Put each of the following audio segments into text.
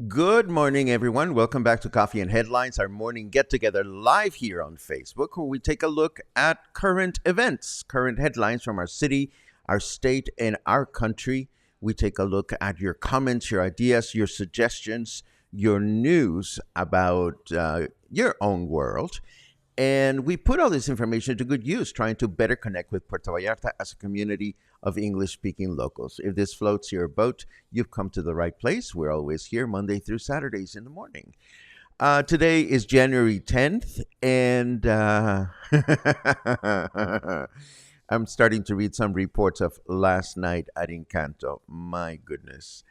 Good morning, everyone. Welcome back to Coffee and Headlines, our morning get together live here on Facebook, where we take a look at current events, current headlines from our city, our state, and our country. We take a look at your comments, your ideas, your suggestions, your news about your own world. And we put all this information to good use, trying to better connect with Puerto Vallarta as a community of English-speaking locals. If this floats your boat, you've come to the right place. We're always here Monday through Saturdays in the morning. Today is January 10th, and I'm starting to read some reports of last night at Incanto. My goodness,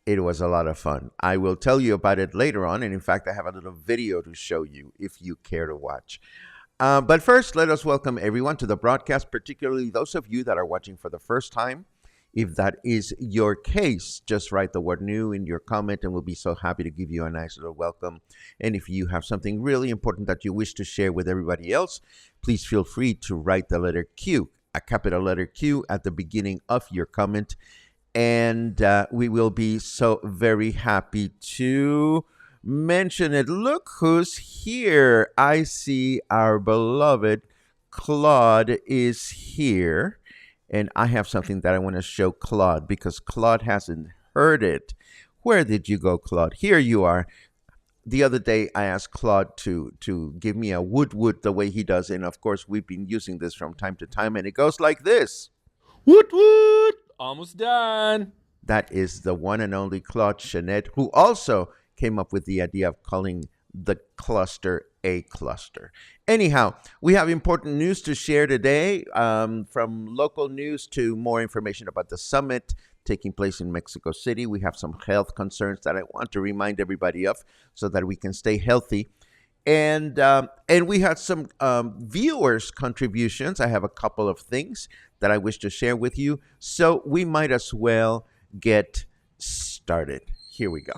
it was a lot of fun. I will tell you about it later on, and in fact, I have a little video to show you if you care to watch. But first, let us welcome everyone to the broadcast, particularly those of you that are watching for the first time. If that is your case, just write the word new in your comment, and we'll be so happy to give you a nice little welcome. And if you have something really important that you wish to share with everybody else, please feel free to write the letter Q, a capital letter Q, at the beginning of your comment. And we will be so very happy to mention it. Look who's here. I see our beloved Claude is here. And I have something that I want to show Claude because Claude hasn't heard it. Where did you go, Claude? Here you are. The other day, I asked Claude to give me a woot the way he does. And of course, we've been using this from time to time. And it goes like this. Woot woot! Almost done. That is the one and only Claude Chenet, who also came up with the idea of calling the cluster a cluster. Anyhow, we have important news to share today, from local news to more information about the summit taking place in Mexico City. We have some health concerns that I want to remind everybody of so that we can stay healthy. And we had some viewers' contributions. I have a couple of things that I wish to share with you. So we might as well get started. Here we go.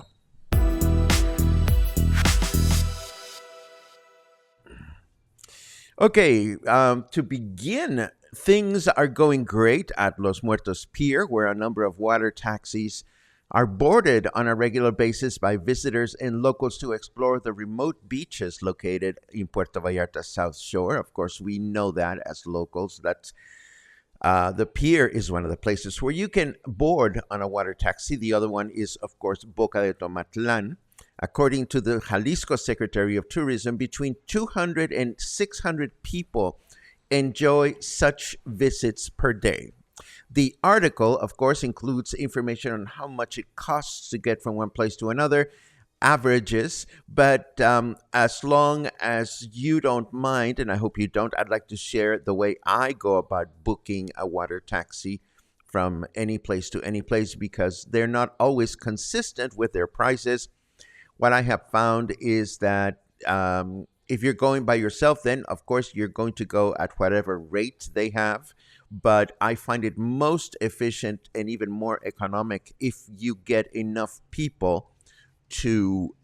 Okay, to begin, things are going great at Los Muertos Pier, where a number of water taxis are boarded on a regular basis by visitors and locals to explore the remote beaches located in Puerto Vallarta's South Shore. Of course, we know that as locals. That's the pier is one of the places where you can board on a water taxi. The other one is, of course, Boca de Tomatlan. According to the Jalisco Secretary of Tourism, between 200 and 600 people enjoy such visits per day. The article, of course, includes information on how much it costs to get from one place to another, averages, but as long as you don't mind, and I hope you don't, I'd like to share the way I go about booking a water taxi from any place to any place because they're not always consistent with their prices. What I have found is that If you're going by yourself, then of course you're going to go at whatever rate they have. But I find it most efficient and even more economic if you get enough people to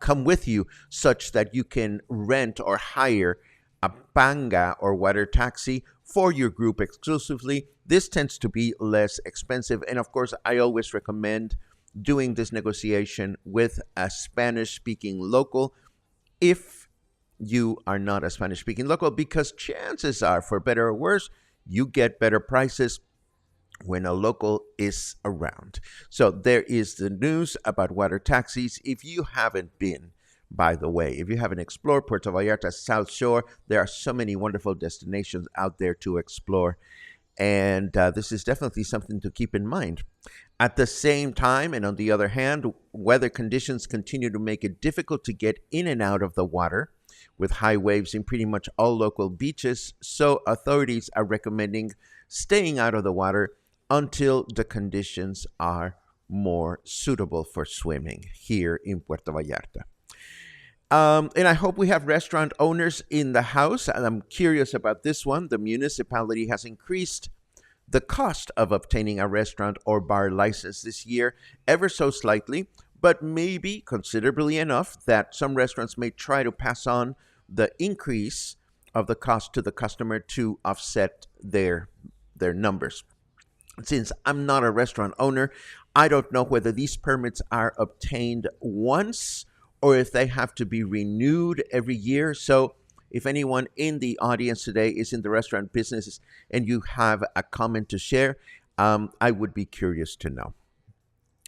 come with you, such that you can rent or hire a panga or water taxi for your group exclusively. This tends to be less expensive. And of course, I always recommend doing this negotiation with a Spanish speaking local if you are not a Spanish speaking local, because chances are, for better or worse, you get better prices when a local is around. So there is the news about water taxis. If you haven't been, by the way, if you haven't explored Puerto Vallarta South Shore, there are so many wonderful destinations out there to explore. And this is definitely something to keep in mind. At the same time, and on the other hand, weather conditions continue to make it difficult to get in and out of the water, with high waves in pretty much all local beaches. So authorities are recommending staying out of the water until the conditions are more suitable for swimming here in Puerto Vallarta. And I hope we have restaurant owners in the house. And I'm curious about this one. The municipality has increased the cost of obtaining a restaurant or bar license this year ever so slightly, but maybe considerably enough that some restaurants may try to pass on the increase of the cost to the customer to offset their numbers. Since I'm not a restaurant owner, I don't know whether these permits are obtained once or if they have to be renewed every year. So, if anyone in the audience today is in the restaurant business and you have a comment to share, I would be curious to know.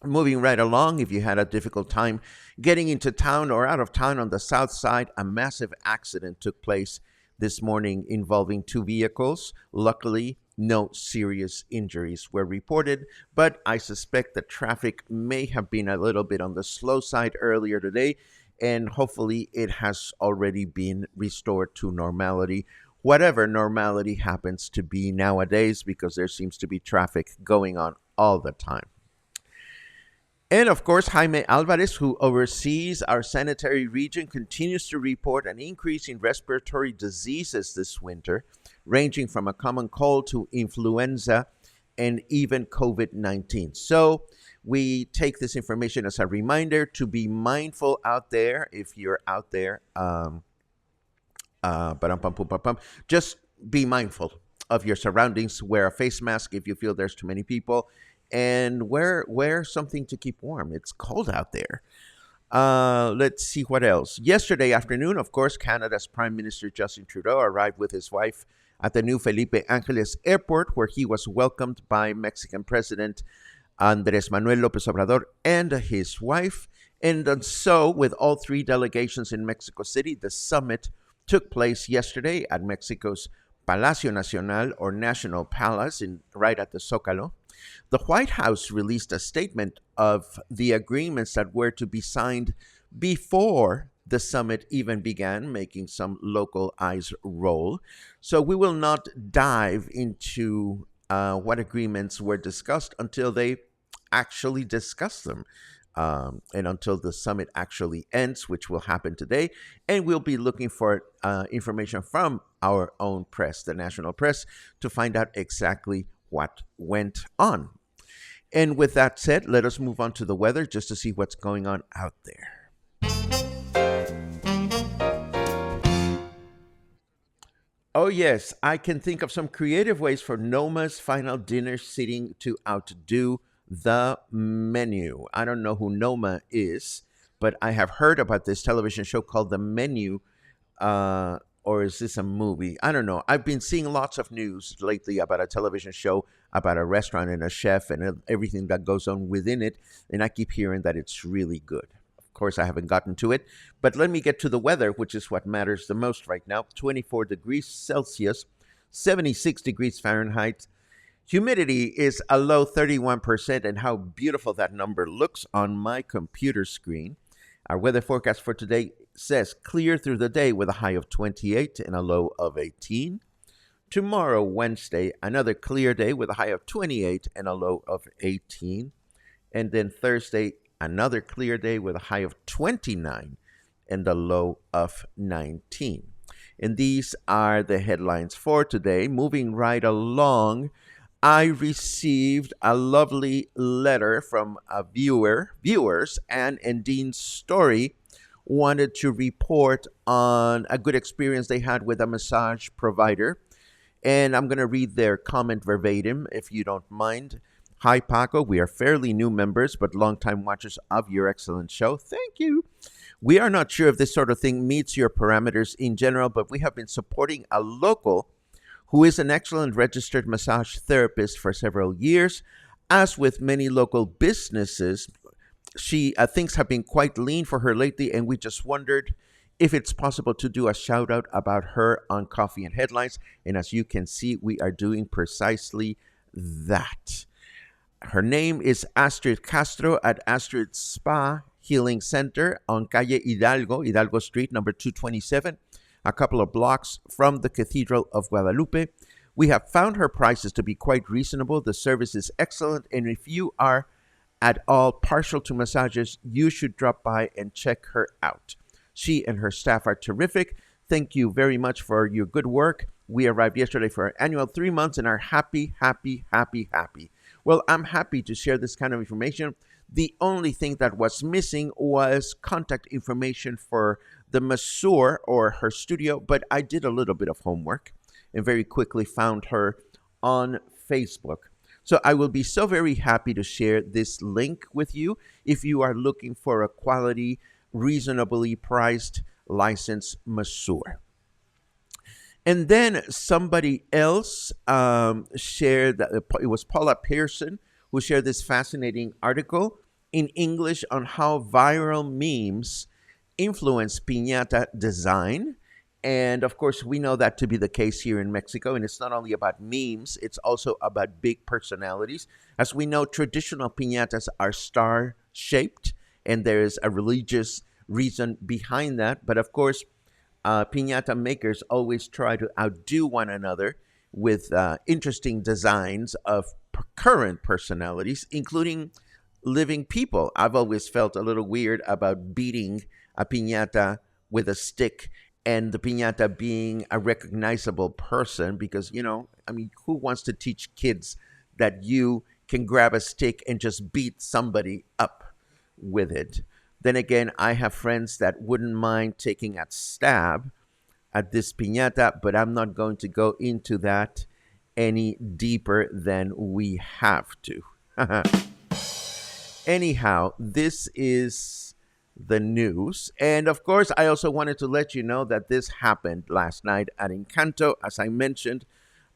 Moving right along, if you had a difficult time getting into town or out of town on the south side, a massive accident took place this morning involving two vehicles. Luckily, no serious injuries were reported, but I suspect the traffic may have been a little bit on the slow side earlier today, and hopefully it has already been restored to normality, whatever normality happens to be nowadays, because there seems to be traffic going on all the time. And of course, Jaime Alvarez, who oversees our sanitary region, continues to report an increase in respiratory diseases this winter, ranging from a common cold to influenza and even COVID 19. So we take this information as a reminder to be mindful out there. If you're out there, just be mindful of your surroundings. Wear a face mask if you feel there's too many people, and wear something to keep warm. It's cold out there. Let's see what else. Yesterday afternoon, of course, Canada's Prime Minister Justin Trudeau arrived with his wife at the new Felipe Angeles Airport, where he was welcomed by Mexican President Andres Manuel Lopez Obrador and his wife. And so, with all three delegations in Mexico City, the summit took place yesterday at Mexico's Palacio Nacional, or National Palace, right at the Zócalo. The White House released a statement of the agreements that were to be signed before the summit even began, making some local eyes roll. So we will not dive into what agreements were discussed until they actually discuss them. And until the summit actually ends, which will happen today. And we'll be looking for information from our own press, the national press, to find out exactly what went on. And with that said, let us move on to the weather just to see what's going on out there. Oh, yes, I can think of some creative ways for Noma's final dinner sitting to outdo the menu. I don't know who Noma is, but I have heard about this television show called The Menu. Or is this a movie? I don't know. I've been seeing lots of news lately about a television show about a restaurant and a chef and everything that goes on within it. And I keep hearing that it's really good. Of course, I haven't gotten to it. But let me get to the weather, which is what matters the most right now. 24 degrees Celsius, 76 degrees Fahrenheit. Humidity is a low 31%, and how beautiful that number looks on my computer screen. Our weather forecast for today says clear through the day with a high of 28 and a low of 18. Tomorrow, Wednesday, another clear day with a high of 28 and a low of 18. And then Thursday, another clear day with a high of 29 and a low of 19. And these are the headlines for today. Moving right along, I received a lovely letter from a viewers, Anne and Dean Story wanted to report on a good experience they had with a massage provider. And I'm going to read their comment verbatim, if you don't mind. Hi, Paco. We are fairly new members, but longtime watchers of your excellent show. Thank you. We are not sure if this sort of thing meets your parameters in general, but we have been supporting a local who is an excellent registered massage therapist for several years. As with many local businesses, she things have been quite lean for her lately, and we just wondered if it's possible to do a shout out about her on Coffee and Headlines. And as you can see, we are doing precisely that. Her name is Astrid Castro at Astrid Spa Healing Center on Calle Hidalgo Street, number 227, a couple of blocks from the Cathedral of Guadalupe. We have found her prices to be quite reasonable. The service is excellent, and if you are at all partial to massages, you should drop by and check her out. She and her staff are terrific. Thank you very much for your good work. We arrived yesterday for our annual 3 months and are happy, happy, happy, happy. Well, I'm happy to share this kind of information. The only thing that was missing was contact information for the masseur or her studio, but I did a little bit of homework and very quickly found her on Facebook. So I will be so very happy to share this link with you if you are looking for a quality, reasonably priced licensed masseur. And then somebody else shared that it was Paula Pearson who shared this fascinating article in English on how viral memes influence piñata design. And of course, we know that to be the case here in Mexico. And it's not only about memes, it's also about big personalities. As we know, traditional piñatas are star shaped, and there is a religious reason behind that. But of course, piñata makers always try to outdo one another with interesting designs of current personalities, including living people. I've always felt a little weird about beating a piñata with a stick and the piñata being a recognizable person because, I mean, who wants to teach kids that you can grab a stick and just beat somebody up with it? Then again, I have friends that wouldn't mind taking a stab at this piñata, but I'm not going to go into that any deeper than we have to. Anyhow, this is the news. And of course, I also wanted to let you know that this happened last night at Incanto. As I mentioned,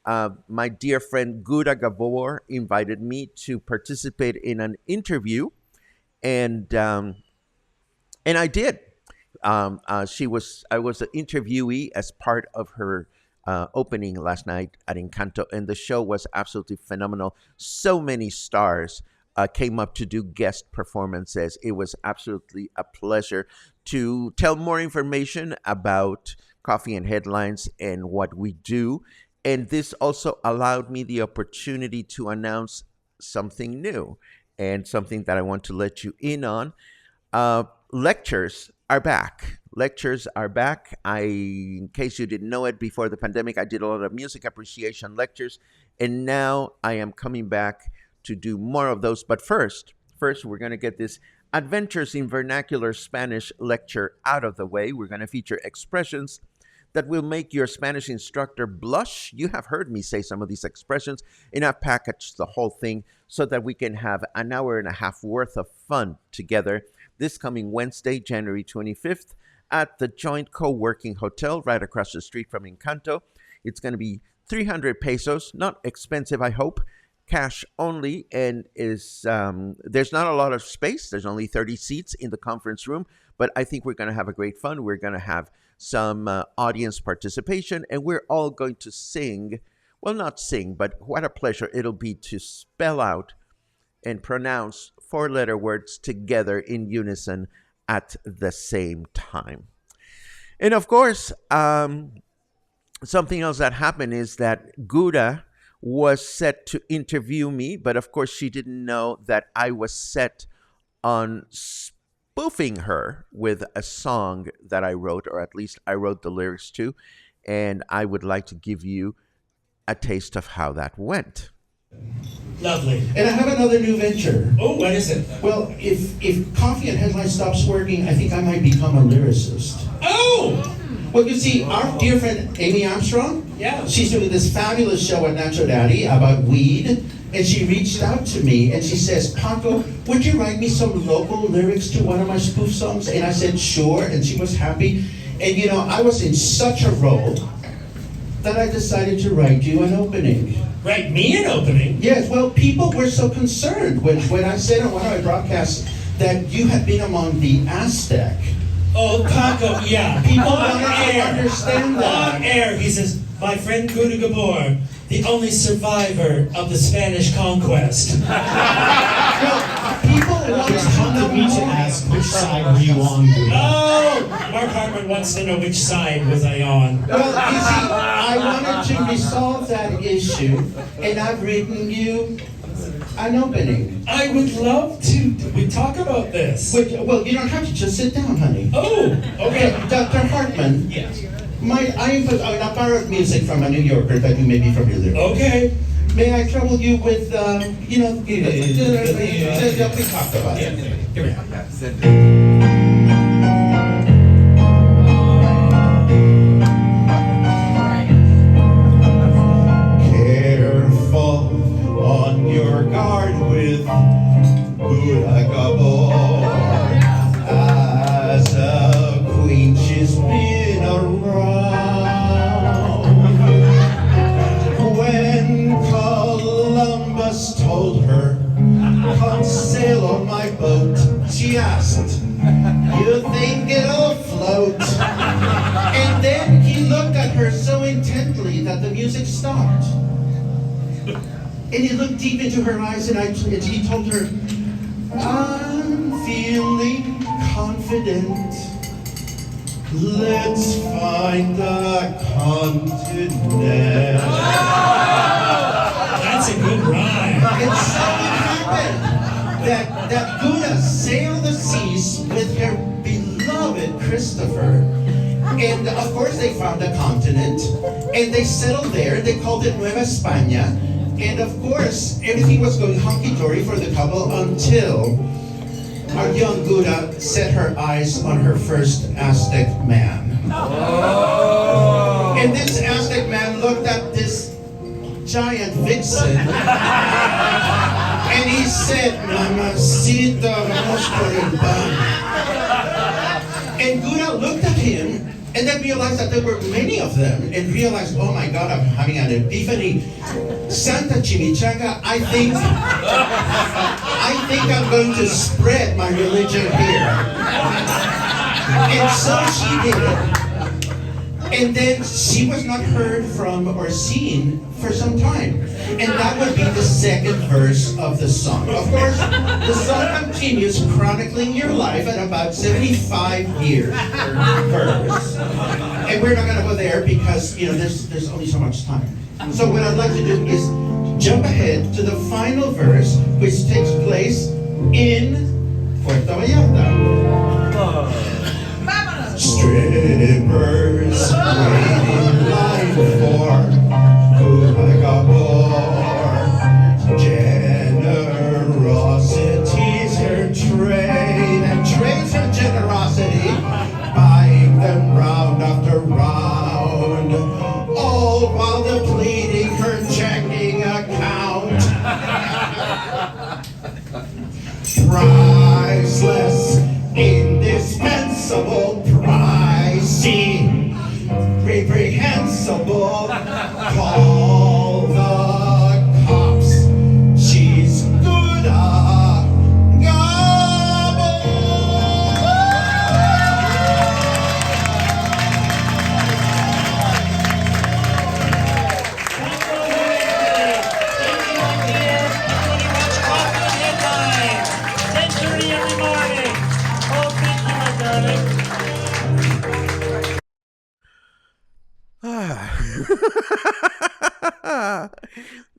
my dear friend Gura Gabor invited me to participate in an interview, and I did. I was an interviewee as part of her opening last night at Incanto, and the show was absolutely phenomenal. So many stars came up to do guest performances. It was absolutely a pleasure to tell more information about Coffee and Headlines and what we do. And this also allowed me the opportunity to announce something new and something that I want to let you in on. Lectures are back. Lectures are back. In case you didn't know it, before the pandemic, I did a lot of music appreciation lectures, and now I am coming back to do more of those. But first, we're going to get this Adventures in Vernacular Spanish lecture out of the way. We're going to feature expressions that will make your Spanish instructor blush. You have heard me say some of these expressions, and I've packaged the whole thing so that we can have an hour and a half worth of fun together this coming Wednesday, January 25th, at the Joint Co-working Hotel right across the street from Incanto. It's going to be 300 pesos, not expensive, I hope, cash only, and there's not a lot of space. There's only 30 seats in the conference room, but I think we're going to have a great fun. We're going to have some audience participation, and we're all going to sing. Well, not sing, but what a pleasure it'll be to spell out and pronounce four-letter words together in unison at the same time. And of course, something else that happened is that Gouda was set to interview me, but of course she didn't know that I was set on spoofing her with a song that I wrote, or at least I wrote the lyrics to, and I would like to give you a taste of how that went. Lovely. And I have another new venture. Oh, what is it? Well, if Coffee and Headline stops working, I think I might become a lyricist. Oh! Well, you see, our dear friend Amy Armstrong, Yeah. she's doing this fabulous show at Nacho Daddy about weed, and she reached out to me and she says, Paco, would you write me some local lyrics to one of my spoof songs? And I said, sure, and she was happy. And you know, I was in such a role that I decided to write you an opening. Write me an opening? Yes, well, people were so concerned when I said on one of my broadcasts that you had been among the Aztec. Oh, Paco, yeah. People On wanted to air. understand that. On air, he says, my friend Guda Gabor, the only survivor of the Spanish conquest. Well, people wanted It's to prompted know me to more. ask, which side were you on, Buddha? Oh! Mark Hartman wants to know which side was I on. Well, you see, I wanted to resolve that issue, and I've written you an opening. I would love to. We talk about this. Well, you don't have to, just sit down, honey. Oh, okay. Dr. Hartman, Yes. I borrowed music from a New Yorker that you may be familiar with. Okay. May I trouble you with, we talked about it. Careful on your guard with Buddha Gabor. As a queen, she's been around. When Columbus told her, come sail on my boat, she asked, you think it'll float? And then he looked at her so intently that the music stopped. And he looked deep into her eyes and he told her, I'm feeling confident. Let's find a continent. That's a good rhyme. And so it happened that Buddha sailed the seas with her beloved Christopher. And of course they found a continent and they settled there. They called it Nueva España. And of course, everything was going hunky-dory for the couple until our young Buddha set her eyes on her first Aztec man. And this Aztec man looked at this giant vixen and he said, Mamacita, vamos por el pan. And Buddha looked at him and then realized that there were many of them and realized, oh my God, I'm having an epiphany. Santa Chimichanga, I think I'm going to spread my religion here. And so she did. And then she was not heard from or seen for some time. And that would be the second verse of the song. Of course, the song continues chronicling your life at about 75 years per verse. And we're not going to go there because, you know, there's only so much time. So what I'd like to do is jump ahead to the final verse, which takes place in Puerto Vallarta. Strippers wait in line for Buddha Gabor. Generosity's her trade, and trades her generosity, buying them round after round, all while depleting her checking account. Priceless, indispensable, pricey, reprehensible. Call the cops. She's good.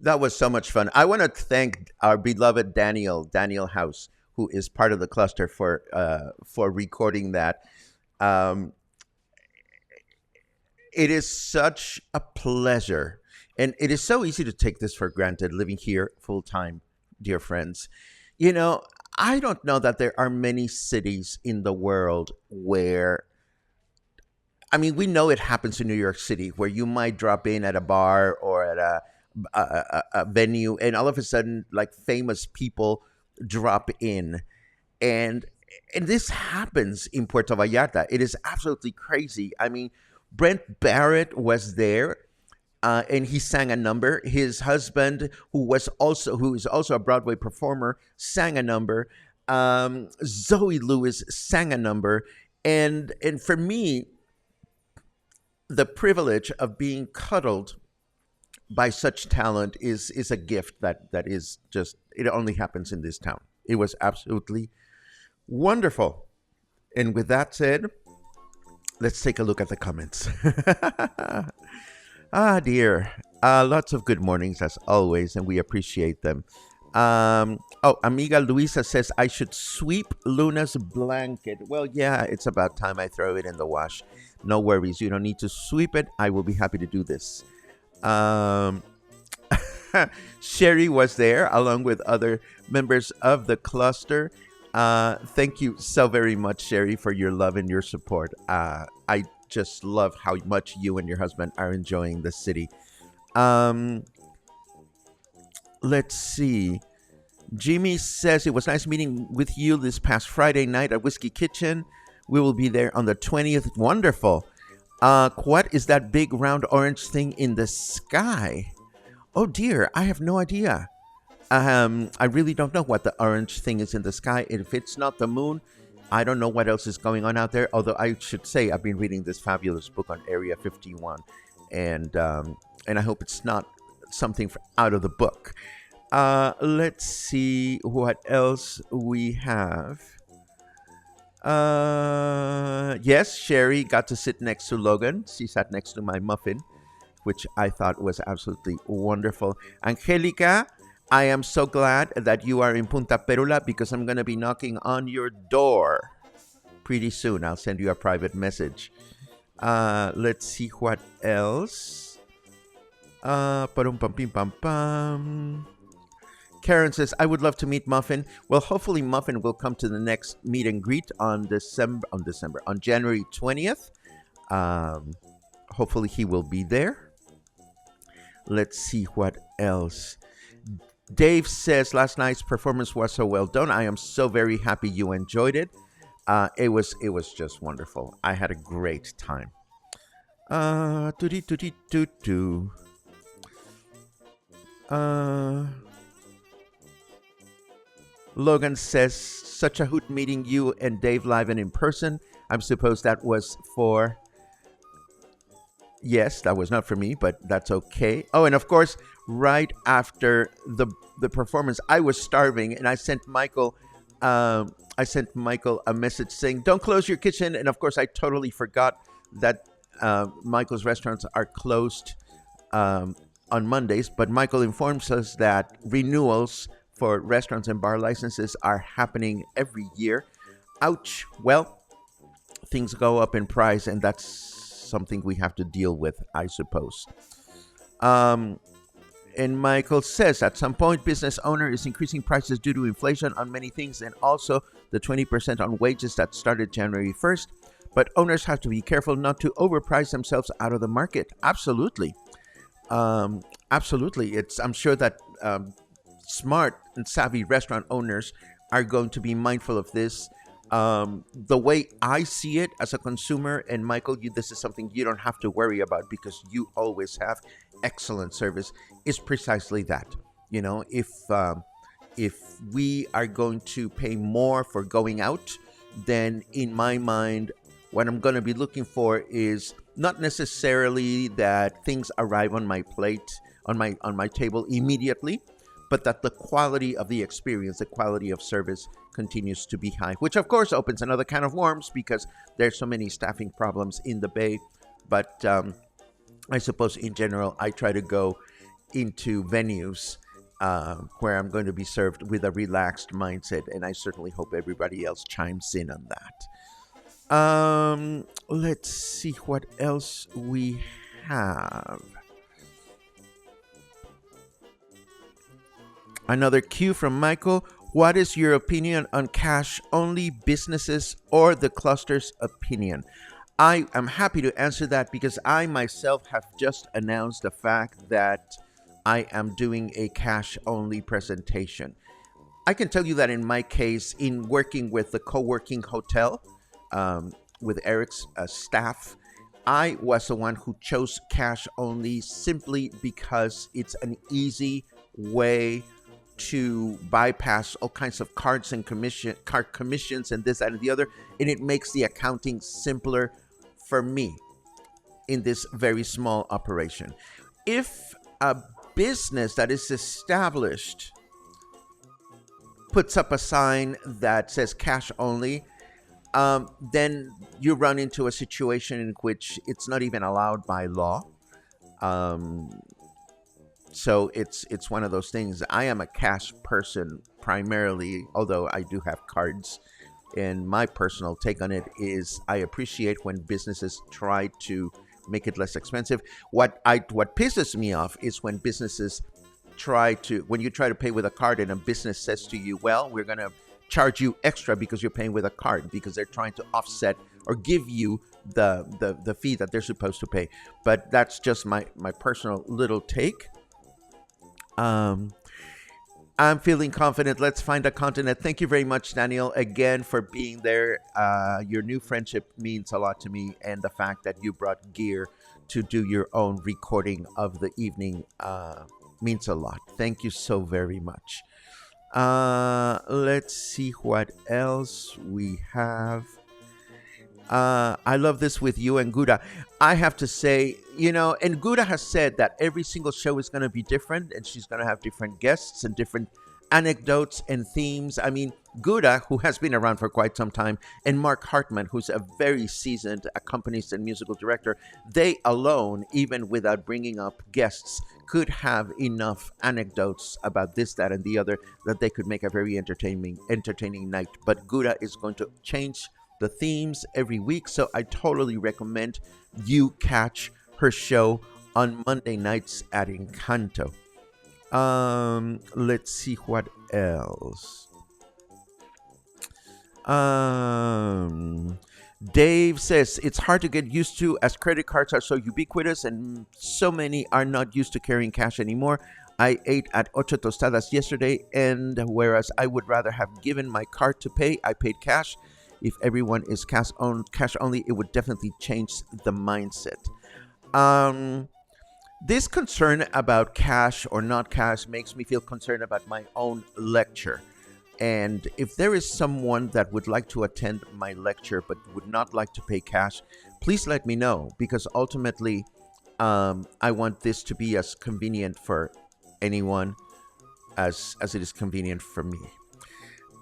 That was so much fun. I want to thank our beloved Daniel House, who is part of the cluster for recording that. Um, it is such a pleasure, and it is so easy to take this for granted living here full time, dear friends. You know, I don't know that there are many cities in the world where, I mean, we know it happens in New York City where you might drop in at a bar or at a venue, and all of a sudden, like famous people drop in, and and this happens in Puerto Vallarta. It is absolutely crazy. I mean, Brent Barrett was there. And he sang a number. His husband, who is also a Broadway performer, sang a number. Zoe Lewis sang a number, and for me, the privilege of being cuddled by such talent is a gift that is just, it only happens in this town. It was absolutely wonderful. And with that said, let's take a look at the comments. Ah, dear. Lots of good mornings as always, and we appreciate them. Oh, Amiga Luisa says I should sweep Luna's blanket. Well, yeah, it's about time I throw it in the wash. No worries. You don't need to sweep it. I will be happy to do this. Um, Sherry was there along with other members of the cluster. Thank you so very much, Sherry, for your love and your support. I just love how much you and your husband are enjoying the city. Um, let's see. Jimmy says it was nice meeting with you this past Friday night at Whiskey Kitchen. We will be there on the 20th. Wonderful. What is that big round orange thing in the sky? Oh dear, I have no idea. I really don't know what the orange thing is in the sky. If it's not the moon, I don't know what else is going on out there. Although I should say I've been reading this fabulous book on Area 51, and I hope it's not something out of the book. Let's see what else we have. Yes, Sherry got to sit next to Logan. She sat next to my muffin, which I thought was absolutely wonderful. Angelica, I am so glad that you are in Punta Perula because I'm going to be knocking on your door pretty soon. I'll send you a private message. Let's see what else. Parum pam pim pam pam. Karen says, I would love to meet Muffin. Well, hopefully Muffin will come to the next meet and greet on January 20th. Hopefully he will be there. Let's see what else. Dave says, last night's performance was so well done. I am so very happy you enjoyed it. It was just wonderful. I had a great time. Logan says, such a hoot meeting you and Dave live and in person. I suppose that was for... Yes, that was not for me, but that's okay. Oh, and of course, right after the performance, I was starving, and I sent Michael a message saying, "Don't close your kitchen." And of course, I totally forgot that Michael's restaurants are closed on Mondays. But Michael informs us that renewals for restaurants and bar licenses are happening every year. Ouch. Well, things go up in price, and that's something we have to deal with, I suppose. And Michael says, at some point, business owner is increasing prices due to inflation on many things, and also the 20% on wages that started January 1st. But owners have to be careful not to overprice themselves out of the market. Absolutely. Absolutely. I'm sure that smart and savvy restaurant owners are going to be mindful of this. The way I see it as a consumer, and Michael, this is something you don't have to worry about because you always have excellent service, is precisely that. You know, if we are going to pay more for going out, then in my mind, what I'm going to be looking for is not necessarily that things arrive on my plate, on my table immediately, but that the quality of the experience, the quality of service continues to be high, which of course opens another can of worms because there's so many staffing problems in the Bay. But I suppose in general, I try to go into venues where I'm going to be served with a relaxed mindset, and I certainly hope everybody else chimes in on that. Let's see what else we have. Another cue from Michael. What is your opinion on cash only businesses or the cluster's opinion? I am happy to answer that because I myself have just announced the fact that I am doing a cash only presentation. I can tell you that in my case, in working with the co working hotel with Eric's staff, I was the one who chose cash only simply because it's an easy way to bypass all kinds of cards and card commissions and this, that, and the other, and it makes the accounting simpler for me in this very small operation. If a business that is established puts up a sign that says cash only, then you run into a situation in which it's not even allowed by law. Um, so it's one of those things. I am a cash person primarily, although I do have cards. And my personal take on it is I appreciate when businesses try to make it less expensive. What pisses me off is when businesses when you try to pay with a card and a business says to you, well, we're going to charge you extra because you're paying with a card, because they're trying to offset or give you the fee that they're supposed to pay. But that's just my personal little take. I'm feeling confident. Let's find a continent. Thank you very much, Daniel, again for being there. Your new friendship means a lot to me, and the fact that you brought gear to do your own recording of the evening means a lot. Thank you so very much. Let's see what else we have. I love this with you and Gouda. I have to say, and Gouda has said that every single show is going to be different, and she's going to have different guests and different anecdotes and themes. I mean, Gouda, who has been around for quite some time, and Mark Hartman, who's a very seasoned accompanist and musical director, they alone, even without bringing up guests, could have enough anecdotes about this, that, and the other that they could make a very entertaining night. But Gouda is going to change the themes every week, so I totally recommend you catch her show on Monday nights at Incanto. Let's see what else. Dave says it's hard to get used to as credit cards are so ubiquitous and so many are not used to carrying cash anymore. I ate at Ocho Tostadas yesterday, and whereas I would rather have given my card to pay, I paid cash. If everyone is cash only, it would definitely change the mindset. This concern about cash or not cash makes me feel concerned about my own lecture. And if there is someone that would like to attend my lecture but would not like to pay cash, please let me know, because ultimately I want this to be as convenient for anyone as it is convenient for me.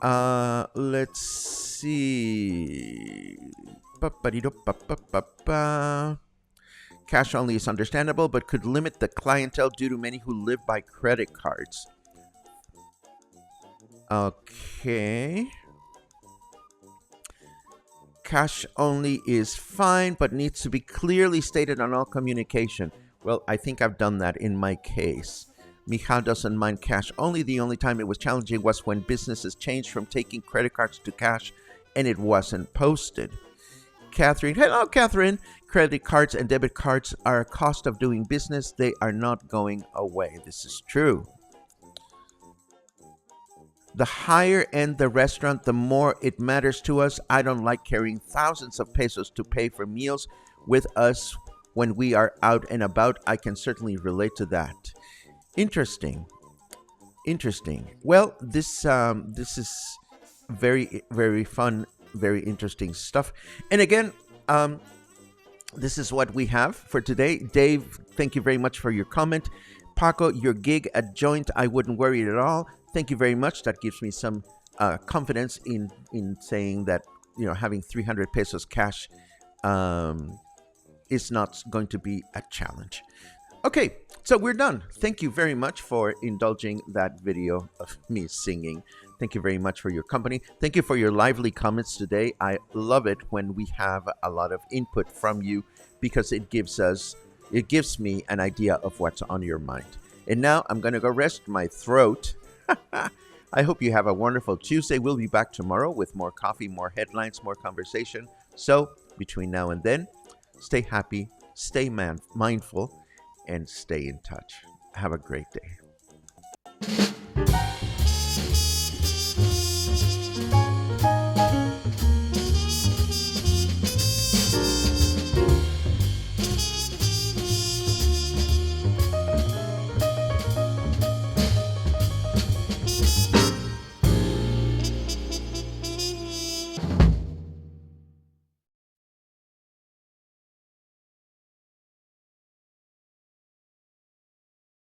Let's see. Cash only is understandable, but could limit the clientele due to many who live by credit cards. Okay. Cash only is fine, but needs to be clearly stated on all communication. Well, I think I've done that in my case. Mija doesn't mind cash only. The only time it was challenging was when businesses changed from taking credit cards to cash and it wasn't posted. Catherine, hello, Catherine. Credit cards and debit cards are a cost of doing business. They are not going away. This is true. The higher end the restaurant, the more it matters to us. I don't like carrying thousands of pesos to pay for meals with us when we are out and about. I can certainly relate to that. Interesting. Well, this is very, very fun, very interesting stuff. And again, this is what we have for today. Dave, thank you very much for your comment. Paco, your gig at Joint, I wouldn't worry at all. Thank you very much. That gives me some confidence in saying that, having 300 pesos cash is not going to be a challenge. Okay, so we're done. Thank you very much for indulging that video of me singing. Thank you very much for your company. Thank you for your lively comments today. I love it when we have a lot of input from you because it gives me an idea of what's on your mind. And now I'm going to go rest my throat. I hope you have a wonderful Tuesday. We'll be back tomorrow with more coffee, more headlines, more conversation. So between now and then, stay happy, stay mindful, and stay in touch. Have a great day.